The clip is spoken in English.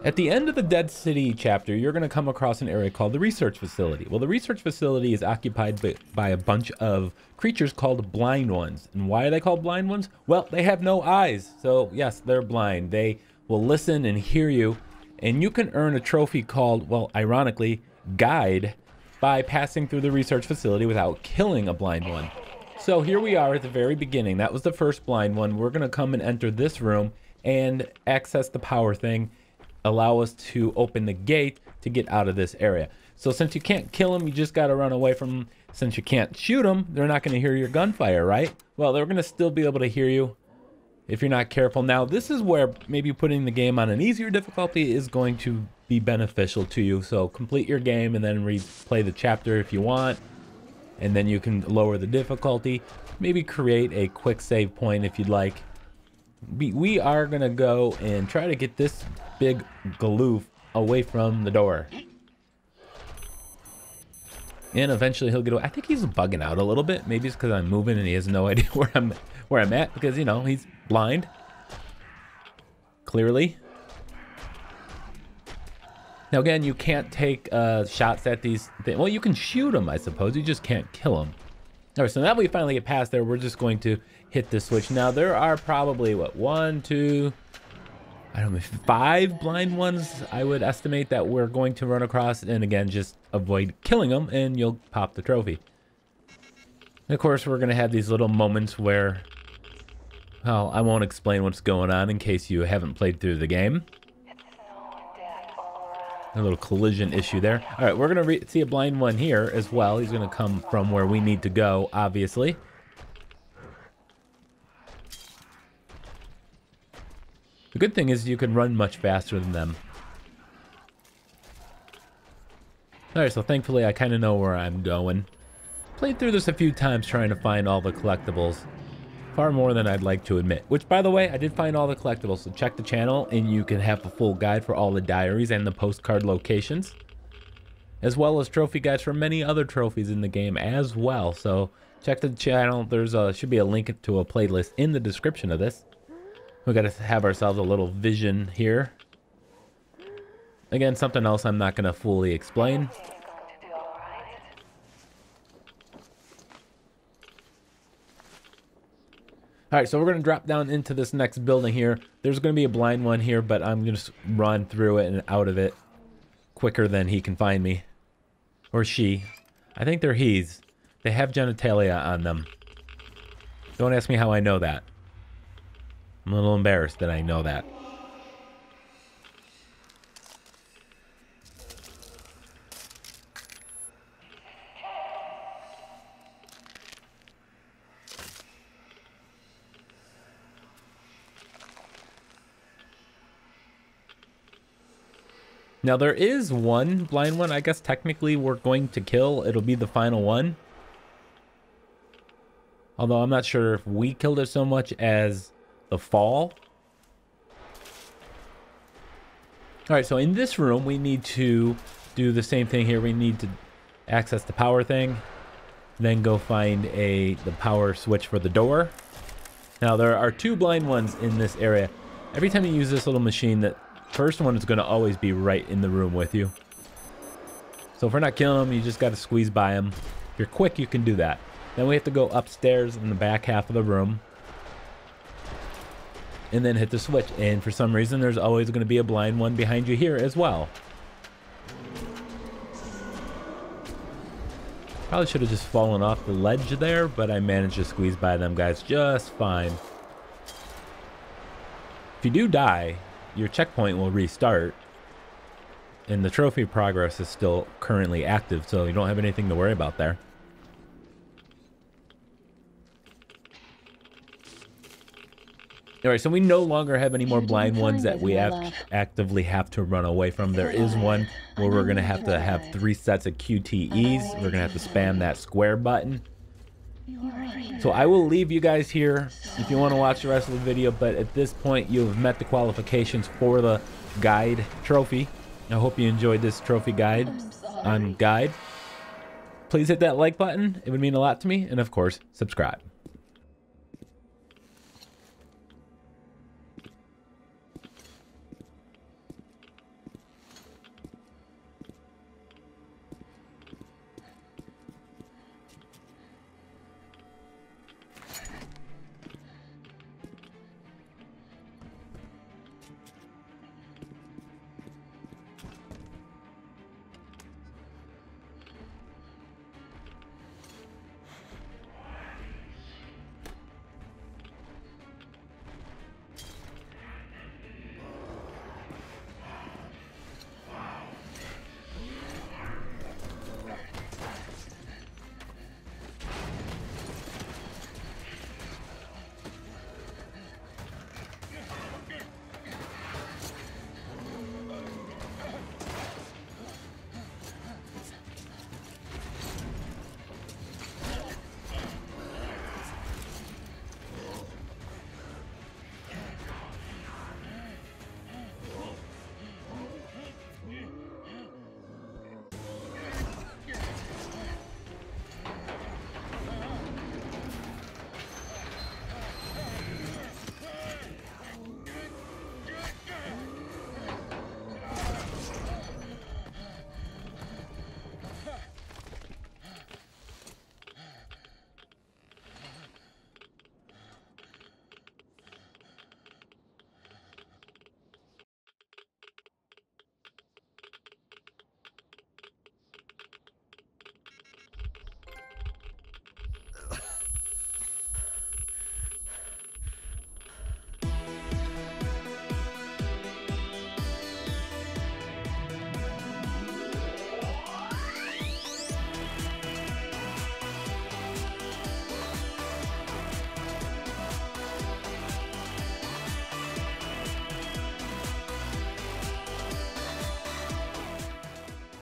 At the end of the Dead City chapter, you're going to come across an area called the research facility. Well, the research facility is occupied by a bunch of creatures called blind ones. And why are they called blind ones? Well, they have no eyes. So yes, they're blind. They will listen and hear you. And you can earn a trophy called, well, ironically, Guide, by passing through the research facility without killing a blind one. So here we are at the very beginning. That was the first blind one. We're going to come and enter this room and access the power thing. Allow us to open the gate to get out of this area. So since you can't kill them, you just got to run away from them. Since you can't shoot them, they're not going to hear your gunfire, right? Well, they're going to still be able to hear you if you're not careful. Now, this is where maybe putting the game on an easier difficulty is going to be beneficial to you. So complete your game and then replay the chapter if you want. And then you can lower the difficulty. Maybe create a quick save point if you'd like. We are going to go and try to get this big galoof away from the door. And eventually he'll get away. I think he's bugging out a little bit. Maybe it's because I'm moving and he has no idea where I'm at, because, you know, he's blind. Clearly. Now again, you can't take shots at these things. Well, you can shoot them, I suppose. You just can't kill them. All right, so now that we finally get past there, we're just going to hit the switch. Now there are probably, what, 1, 2, I don't know, 5 blind ones I would estimate that we're going to run across. And again, just avoid killing them and you'll pop the trophy. And of course, we're going to have these little moments where, well, I won't explain what's going on in case you haven't played through the game. A little collision issue there. All right, we're going to see a blind one here as well. He's going to come from where we need to go, obviously. The good thing is you can run much faster than them. All right, so thankfully I kind of know where I'm going. Played through this a few times trying to find all the collectibles. Far more than I'd like to admit. Which, by the way, I did find all the collectibles. So check the channel and you can have a full guide for all the diaries and the postcard locations. As well as trophy guides for many other trophies in the game as well. So check the channel. There's should be a link to a playlist in the description of this. We got to have ourselves a little vision here. Again, something else I'm not going to fully explain. All right, so we're going to drop down into this next building here. There's going to be a blind one here, but I'm going to run through it and out of it quicker than he can find me. Or she. I think they're he's. They have genitalia on them. Don't ask me how I know that. I'm a little embarrassed that I know that. Now there is one blind one I guess technically we're going to kill. It'll be the final one. Although I'm not sure if we killed it so much as the fall. Alright, so in this room we need to do the same thing here. We need to access the power thing. Then go find the power switch for the door. Now there are 2 blind ones in this area. Every time you use this little machine, that first one is going to always be right in the room with you. So if we're not killing them, you just got to squeeze by them. If you're quick, you can do that. Then we have to go upstairs in the back half of the room. And then hit the switch. And for some reason, there's always going to be a blind one behind you here as well. Probably should have just fallen off the ledge there, but I managed to squeeze by them guys just fine. If you do die, your checkpoint will restart. And the trophy progress is still currently active, so you don't have anything to worry about there. Alright, so we no longer have any more blind ones that we actively have to run away from. There is one where we're going to have 3 sets of QTEs. We're going to have to spam that square button. So I will leave you guys here if you want to watch the rest of the video, but at this point you've met the qualifications for the guide trophy. I hope you enjoyed this trophy guide on guide. Please hit that like button. It would mean a lot to me. And of course, subscribe.